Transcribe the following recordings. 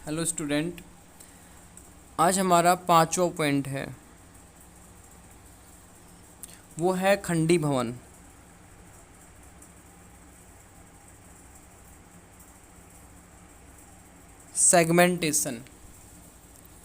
Hello student. आज हमारा पांचवा पॉइंट है, वो है खंडी भवन। सेगमेंटेशन।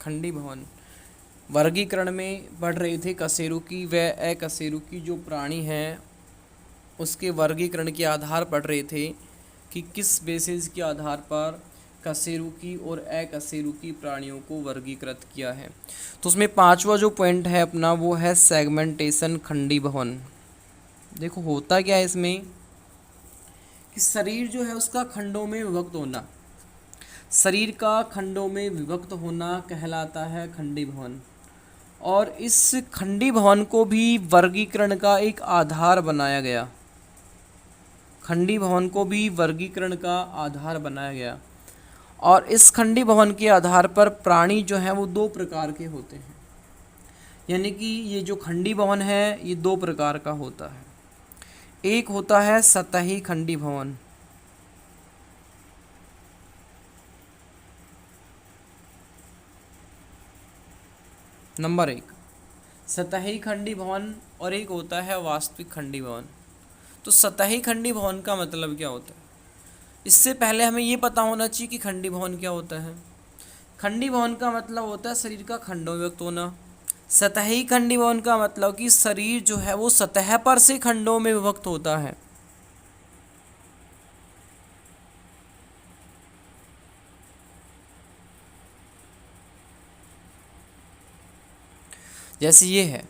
खंडी भवन वर्गीकरण में पढ़ रहे थे कशेरुकी व अकशेरुकी जो प्राणी हैं उसके वर्गीकरण के आधार पढ़ रहे थे कि किस बेसिस के आधार पर कशेरुकी और अकशेरुकी प्राणियों को वर्गीकृत किया है। तो उसमें पांचवा जो पॉइंट है अपना वो है सेगमेंटेशन, खंडी भवन। देखो होता क्या है इसमें कि शरीर जो है उसका खंडों में विभक्त होना, शरीर का खंडों में विभक्त होना कहलाता है खंडी भवन। और इस खंडी भवन को भी वर्गीकरण का एक आधार बनाया गया, खंडी भवन को भी वर्गीकरण का आधार बनाया गया। और इस खंडी भवन के आधार पर प्राणी जो हैं वो दो प्रकार के होते हैं, यानी कि ये जो खंडी भवन है ये दो प्रकार का होता है। एक होता है सतही खंडी भवन, नंबर एक सतही खंडी भवन, और एक होता है वास्तविक खंडी भवन। तो सतही खंडी भवन का मतलब क्या होता है, इससे पहले हमें ये पता होना चाहिए कि खंडी भवन क्या होता है। खंडी भवन का मतलब होता है शरीर का खंडों में व्यक्त होना। सतही खंडी भवन का मतलब कि शरीर जो है वो सतह पर से खंडों में विभक्त होता है। जैसे ये है,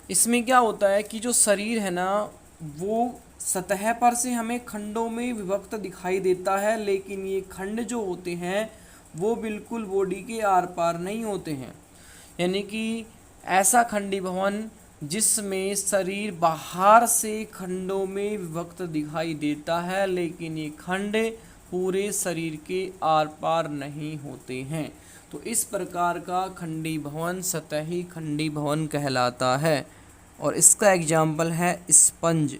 इसमें क्या होता है कि जो शरीर है ना वो सतह पर से हमें खंडों में विभक्त दिखाई देता है, लेकिन ये खंड जो होते हैं वो बिल्कुल बॉडी के आर पार नहीं होते हैं। यानी कि ऐसा खंडी भवन जिसमें शरीर बाहर से खंडों में विभक्त दिखाई देता है, लेकिन ये खंड पूरे शरीर के आर पार नहीं होते हैं। तो इस प्रकार का खंडी भवन सतही खंडी भवन कहलाता है। और इसका एग्जाम्पल है स्पंज,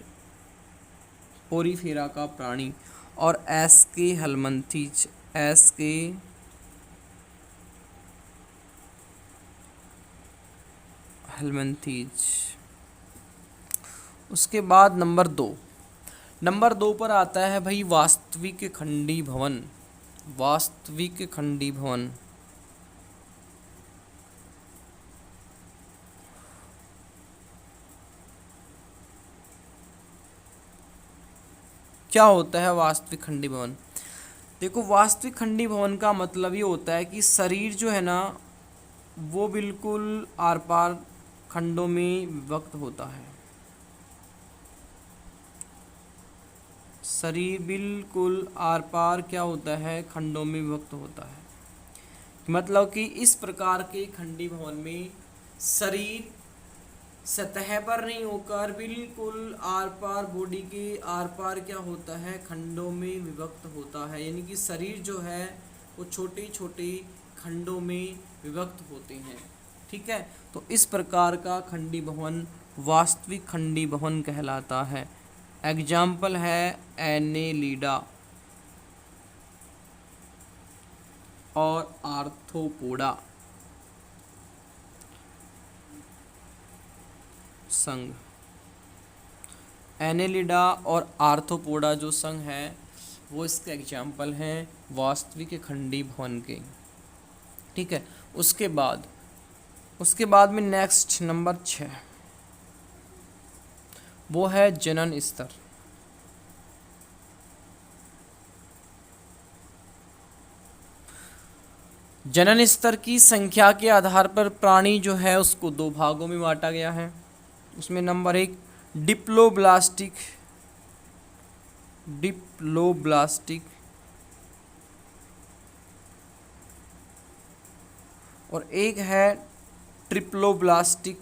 पोरीफेरा का प्राणी, और एस्के हेलमंथीज, एस्के हेलमंथीज। उसके बाद नंबर दो पर आता है भाई वास्तविक खंडी भवन। वास्तविक खंडी भवन क्या होता है वास्तविक खंडी भवन? देखो वास्तविक खंडी भवन का मतलब ये होता है कि शरीर जो है ना वो बिल्कुल आर पार खंडों में विभक्त होता है। शरीर बिल्कुल आर पार क्या होता है, खंडों में विभक्त होता है। मतलब कि इस प्रकार के खंडी भवन में शरीर सतह पर नहीं होकर बिल्कुल आर पार, बॉडी के आर पार क्या होता है, खंडों में विभक्त होता है। यानी कि शरीर जो है वो छोटे छोटे खंडों में विभक्त होते हैं। ठीक है, तो इस प्रकार का खंडी भवन वास्तविक खंडी भवन कहलाता है। एग्जाम्पल है एनेलिडा और आर्थ्रोपोडा संघ। एनेलिडा और आर्थ्रोपोडा जो संघ है वो इसके एग्जाम्पल हैं वास्तविक खंडी भवन के। ठीक है, उसके बाद में नेक्स्ट नंबर 6 वो है जनन स्तर। जनन स्तर की संख्या के आधार पर प्राणी जो है उसको दो भागों में बांटा गया है। उसमें नंबर 1 डिप्लोब्लास्टिक, और एक है ट्रिप्लोब्लास्टिक।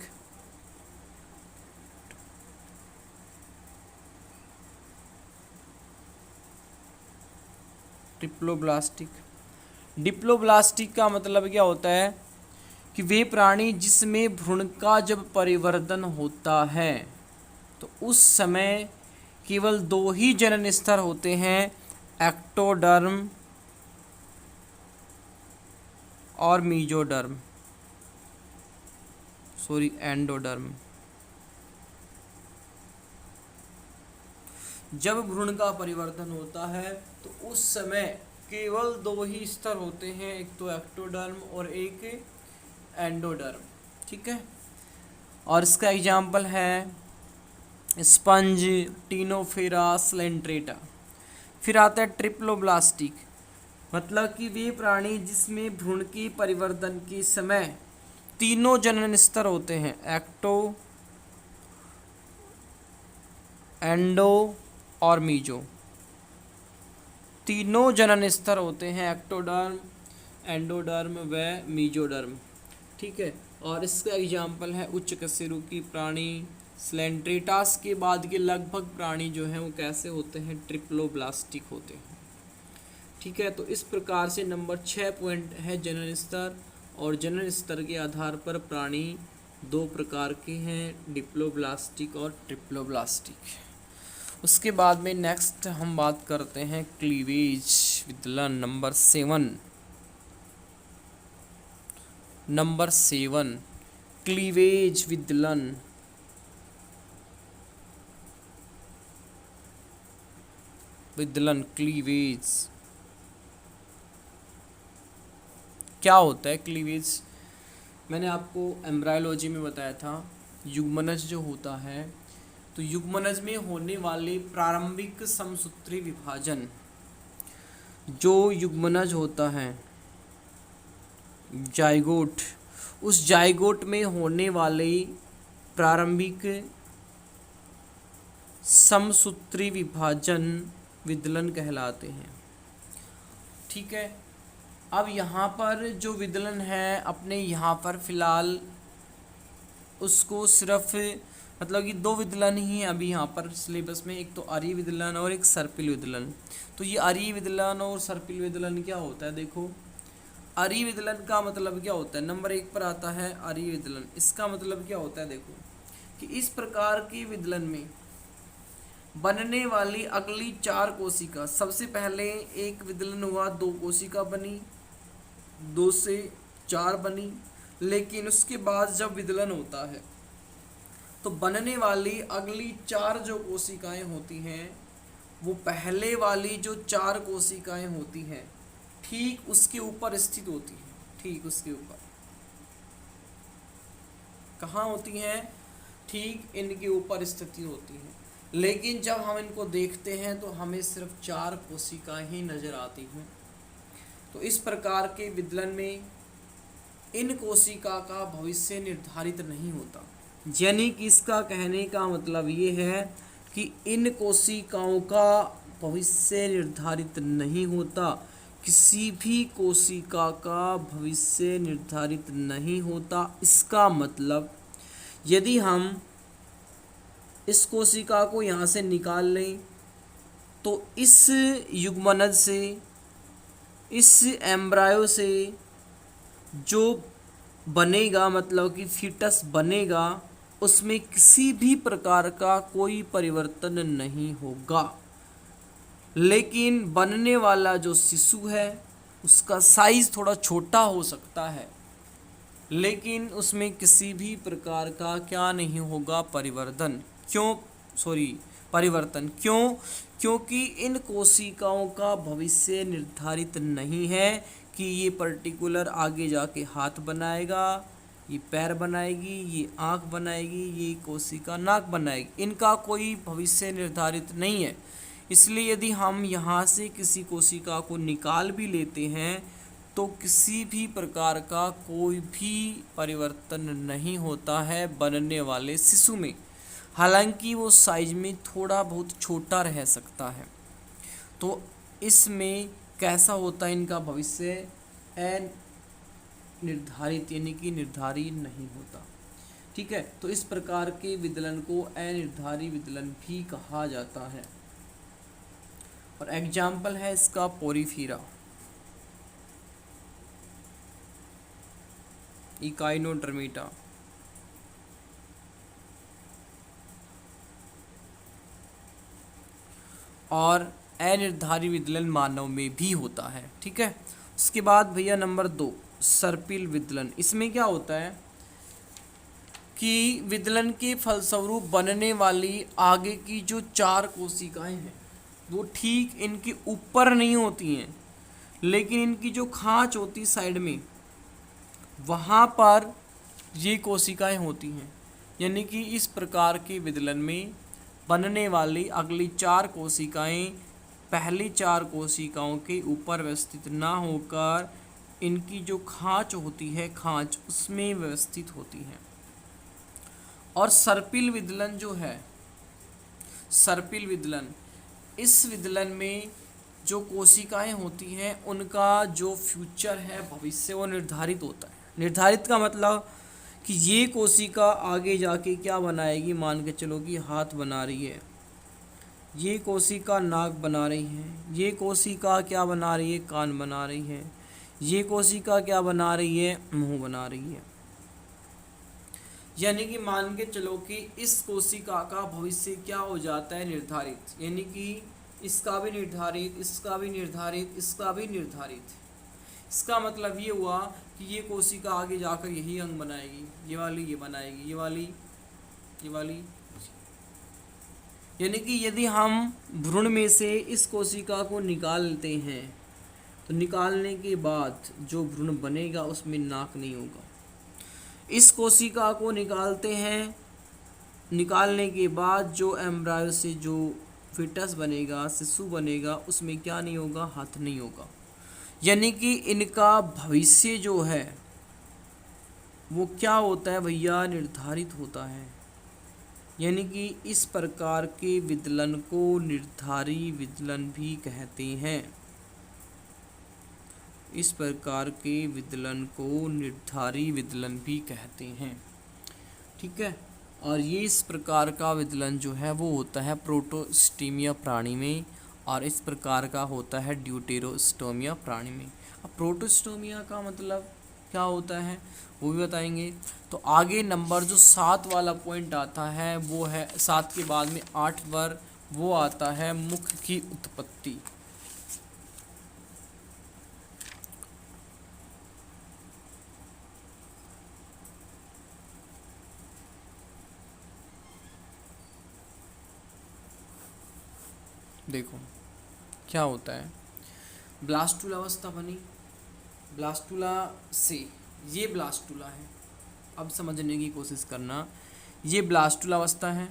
डिप्लोब्लास्टिक का मतलब क्या होता है कि वे प्राणी जिसमें भ्रूण का जब परिवर्तन होता है तो उस समय केवल दो ही जनन स्तर होते हैं, एक्टोडर्म और मीजोडर्म, सॉरी एंडोडर्म। जब भ्रूण का परिवर्तन होता है तो उस समय केवल दो ही स्तर होते हैं, एक तो एक्टोडर्म और एक एंडोडर्म, ठीक है। और इसका एग्जाम्पल है स्पंज, टीनोफेरा, स्लेंट्रेटा। फिर आता है ट्रिप्लोब्लास्टिक, मतलब कि वे प्राणी जिसमें भ्रूण के परिवर्तन के समय तीनों जनन स्तर होते हैं, एक्टो, एंडो और मीजो। तीनों जनन स्तर होते हैं, एक्टोडर्म, एंडोडर्म व मीजोडर्म, ठीक है। और इसका एग्जाम्पल है उच्च कशेरुकी प्राणी, स्लेंट्रेटास के बाद के लगभग प्राणी जो हैं वो कैसे होते हैं, ट्रिप्लोब्लास्टिक होते हैं, ठीक है। तो इस प्रकार से नंबर 6 पॉइंट है जनन स्तर, और जनन स्तर के आधार पर प्राणी दो प्रकार के हैं, डिप्लोब्लास्टिक और ट्रिप्लोब्लास्टिक। उसके बाद में नेक्स्ट हम बात करते हैं क्लीवेज विदलन, नंबर 7। नंबर 7 क्लीवेज विदलन। विदलन क्लीवेज क्या होता है? क्लीवेज मैंने आपको एम्ब्रायोलॉजी में बताया था, युग्मनज जो होता है, तो युग्मनज में होने वाले प्रारंभिक समसूत्री विभाजन, जो युग्मनज होता है जाइगोट, उस जाइगोट में होने वाले प्रारंभिक समसूत्री विभाजन विदलन कहलाते हैं, ठीक है। अब यहाँ पर जो विदलन है अपने यहाँ पर फिलहाल उसको सिर्फ मतलब कि दो विदलन ही हैं अभी यहाँ पर सिलेबस में, एक तो आर्य विदलन और एक सर्पिल विदलन। तो ये आर्य विदलन और सर्पिल विदलन क्या होता है, देखो आर्य विदलन का मतलब क्या होता है, नंबर 1 पर आता है आर्य विदलन। इसका मतलब क्या होता है, देखो कि इस प्रकार के विदलन में बनने वाली अगली 4 कोशिका, सबसे पहले एक विदलन हुआ 2 कोशिका बनी, 2 से 4 बनी, लेकिन उसके बाद जब विदलन होता है तो बनने वाली अगली 4 जो कोशिकाएं होती हैं वो पहले वाली जो 4 कोशिकाएं होती हैं ठीक उसके ऊपर स्थित होती हैं, ठीक उसके ऊपर कहाँ होती हैं, ठीक इनके ऊपर स्थिति होती हैं। लेकिन जब हम इनको देखते हैं तो हमें सिर्फ 4 कोशिकाएं ही नजर आती हैं। तो इस प्रकार के विदलन में इन कोशिका का भविष्य निर्धारित नहीं होता, यानी कि इसका कहने का मतलब ये है कि इन कोशिकाओं का भविष्य निर्धारित नहीं होता, किसी भी कोशिका का भविष्य निर्धारित नहीं होता। इसका मतलब यदि हम इस कोशिका को यहाँ से निकाल लें तो इस युग्मनज से, इस एम्ब्रायो से जो बनेगा मतलब कि फीटस बनेगा उसमें किसी भी प्रकार का कोई परिवर्तन नहीं होगा, लेकिन बनने वाला जो शिशु है उसका साइज थोड़ा छोटा हो सकता है, लेकिन उसमें किसी भी प्रकार का क्या नहीं होगा, परिवर्तन। परिवर्तन क्यों? क्योंकि इन कोशिकाओं का भविष्य निर्धारित नहीं है कि ये पर्टिकुलर आगे जाके हाथ बनाएगा, ये पैर बनाएगी, ये आँख बनाएगी, ये कोशिका नाक बनाएगी, इनका कोई भविष्य निर्धारित नहीं है। इसलिए यदि हम यहाँ से किसी कोशिका को निकाल भी लेते हैं तो किसी भी प्रकार का कोई भी परिवर्तन नहीं होता है बनने वाले शिशु में, हालांकि वो साइज में थोड़ा बहुत छोटा रह सकता है। तो इसमें कैसा होता है, इनका भविष्य निर्धारित यानी कि निर्धारित नहीं होता, ठीक है। तो इस प्रकार के विदलन को अनिर्धारित विदलन भी कहा जाता है। और एग्जाम्पल है इसका पोरीफीरा, इकाइनोडर्मिटा, और अनिर्धारित विदलन मानव में भी होता है, ठीक है। उसके बाद भैया नंबर 2 सर्पिल विदलन। इसमें क्या होता है कि विदलन के फलस्वरूप बनने वाली आगे की जो 4 कोशिकाएं हैं वो ठीक इनके ऊपर नहीं होती हैं, लेकिन इनकी जो खांच होती साइड में वहाँ पर ये कोशिकाएं होती हैं। यानी कि इस प्रकार के विदलन में बनने वाली अगली 4 कोशिकाएं पहली 4 कोशिकाओं के ऊपर व्यवस्थित ना होकर इनकी जो खांच होती है, खांच उसमें व्यवस्थित होती है। और सर्पिल विदलन जो है, सर्पिल विदलन, इस विदलन में जो कोशिकाएं होती हैं उनका जो फ्यूचर है, भविष्य, वो निर्धारित होता है। निर्धारित का मतलब कि ये कोशिका आगे जाके क्या बनाएगी, मान के चलो कि हाथ बना रही है, ये कोशिका नाक बना रही है, ये कोशिका क्या बना रही है, कान बना रही है, ये कोशिका क्या बना रही है, मुंह बना रही है। यानी कि मान के चलो कि इस कोशिका का भविष्य क्या हो जाता है, निर्धारित। यानी कि इसका भी निर्धारित, इसका भी निर्धारित, इसका भी निर्धारित। इसका मतलब ये हुआ कि ये कोशिका आगे जाकर यही अंग बनाएगी, ये वाली ये बनाएगी, ये वाली ये वाली। यानी कि यदि हम भ्रूण में से इस कोशिका को निकालते हैं तो निकालने के बाद जो भ्रूण बनेगा उसमें नाक नहीं होगा। इस कोशिका को निकालते हैं, निकालने के बाद जो एम्ब्रायो से जो फिटस बनेगा, शिशु बनेगा, उसमें क्या नहीं होगा, हाथ नहीं होगा। यानी कि इनका भविष्य जो है वो क्या होता है भैया, निर्धारित होता है। यानी कि इस प्रकार के विदलन को निर्धारी विदलन भी कहते हैं। इस प्रकार के विदलन को निर्धारी विदलन भी कहते हैं। ठीक है। और ये इस प्रकार का विदलन जो है वो होता है प्रोटोस्टोमिया प्राणी में, और इस प्रकार का होता है ड्यूटेरोस्टोमिया प्राणी में। अब प्रोटोस्टोमिया का मतलब क्या होता है वो भी बताएंगे। तो आगे नंबर जो 7 वाला पॉइंट आता है वो है, 7 के बाद में 8 पर वो आता है मुख की उत्पत्ति। देखो क्या होता है, ब्लास्टुला अवस्था बनी, ब्लास्टुला से ये ब्लास्टुला है। अब समझने की कोशिश करना, ये ब्लास्टुला अवस्था है।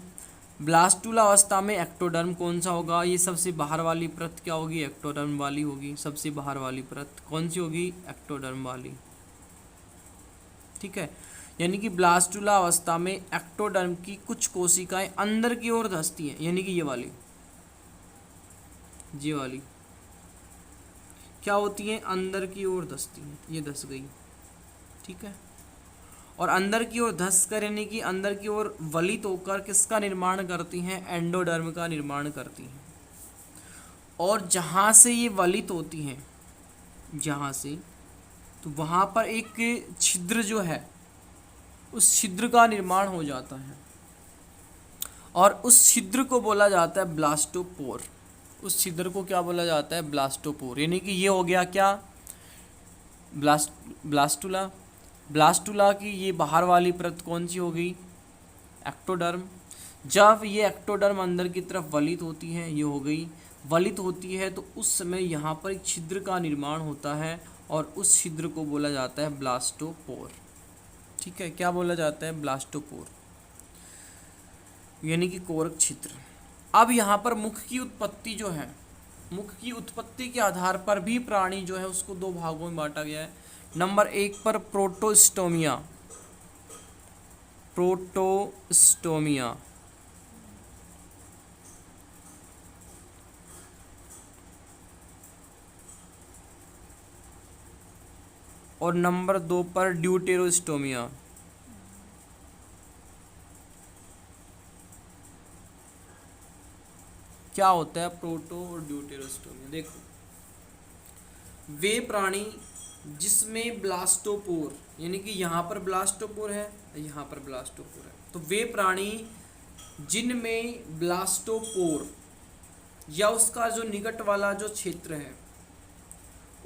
ब्लास्टुला अवस्था में एक्टोडर्म कौन सा होगा, ये सबसे बाहर वाली परत क्या होगी, एक्टोडर्म वाली होगी। सबसे बाहर वाली परत कौन सी होगी, एक्टोडर्म वाली। ठीक है। यानी कि ब्लास्टुला अवस्था में एक्टोडर्म की कुछ कोशिकाएं अंदर की ओर धंसती हैं, यानी कि ये वाली क्या होती हैं, अंदर की ओर धंसती हैं। ये धंस गई, ठीक है। और अंदर की ओर धंस कर यानी कि अंदर की ओर वलित होकर किसका निर्माण करती हैं, एंडोडर्म का निर्माण करती हैं। और जहाँ से ये वलित होती हैं, जहाँ से, तो वहाँ पर एक छिद्र जो है उस छिद्र का निर्माण हो जाता है, और उस छिद्र को बोला जाता है ब्लास्टोपोर। उस छिद्र को क्या बोला जाता है, ब्लास्टोपोर। यानी कि ये हो गया क्या, ब्लास्टुला। ब्लास्टुला की ये बाहर वाली परत कौन सी हो गई, एक्टोडर्म। जब ये एक्टोडर्म अंदर की तरफ वलित होती है, ये हो गई वलित होती है, तो उस समय यहाँ पर एक छिद्र का निर्माण होता है, और उस छिद्र को बोला जाता है ब्लास्टोपोर। ठीक है, क्या बोला जाता है, ब्लास्टोपोर, यानी कि कोरक छिद्र। अब यहाँ पर मुख की उत्पत्ति जो है, मुख की उत्पत्ति के आधार पर भी प्राणी जो है उसको 2 भागों में बांटा गया है। नंबर 1 पर प्रोटोस्टोमिया, प्रोटोस्टोमिया, और नंबर 2 पर ड्यूटेरोस्टोमिया। क्या होता है प्रोटो और ड्यूटेरोस्टोमिया, देखो वे प्राणी जिसमें ब्लास्टोपोर, यानी कि यहाँ पर ब्लास्टोपोर है, यहाँ पर ब्लास्टोपोर है, तो वे प्राणी जिनमें ब्लास्टोपोर या उसका जो निकट वाला जो क्षेत्र है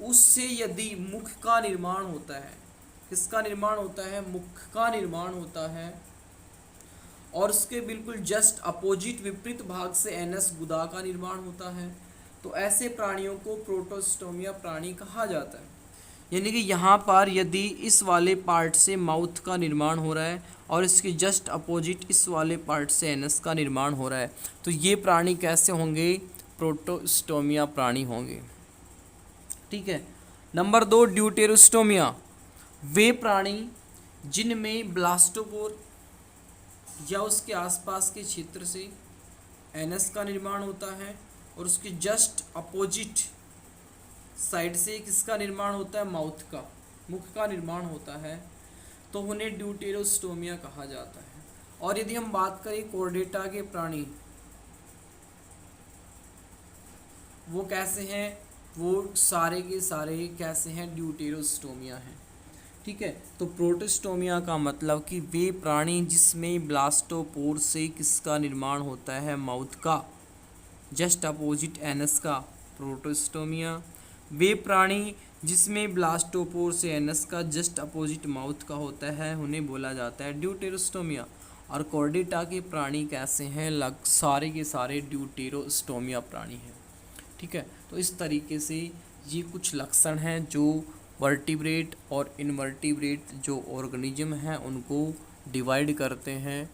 उससे यदि मुख का निर्माण होता है, किसका निर्माण होता है, मुख का निर्माण होता है, और उसके बिल्कुल जस्ट अपोजिट विपरीत भाग से एनस गुदा का निर्माण होता है, तो ऐसे प्राणियों को प्रोटोस्टोमिया प्राणी कहा जाता है। यानी कि यहाँ पर यदि इस वाले पार्ट से माउथ का निर्माण हो रहा है और इसके जस्ट अपोजिट इस वाले पार्ट से एनस का निर्माण हो रहा है, तो ये प्राणी कैसे होंगे, प्रोटोस्टोमिया प्राणी होंगे। ठीक है। नंबर 2, ड्यूटेरोस्टोमिया, वे प्राणी जिनमें ब्लास्टोपोर या उसके आसपास के क्षेत्र से एनस का निर्माण होता है और उसके जस्ट अपोजिट साइड से किसका निर्माण होता है, माउथ का, मुख का निर्माण होता है, तो उन्हें ड्यूटेरोस्टोमिया कहा जाता है। और यदि हम बात करें कोर्डेटा के प्राणी, वो कैसे हैं, वो सारे के सारे कैसे हैं, ड्यूटेरोस्टोमिया हैं। ठीक है। तो प्रोटोस्टोमिया का मतलब कि वे प्राणी जिसमें ब्लास्टोपोर से किसका निर्माण होता है, माउथ का, जस्ट अपोजिट एनस का, प्रोटोस्टोमिया। वे प्राणी जिसमें ब्लास्टोपोर से एनस का जस्ट अपोजिट माउथ का होता है, उन्हें बोला जाता है ड्यूटेरोस्टोमिया। और कॉर्डेटा के प्राणी कैसे हैं, सारे के सारे ड्यूटेरोस्टोमिया प्राणी हैं। ठीक है। तो इस तरीके से ये कुछ लक्षण हैं जो वर्टिब्रेट और इनवर्टिब्रेट जो ऑर्गेनिज्म हैं उनको डिवाइड करते हैं।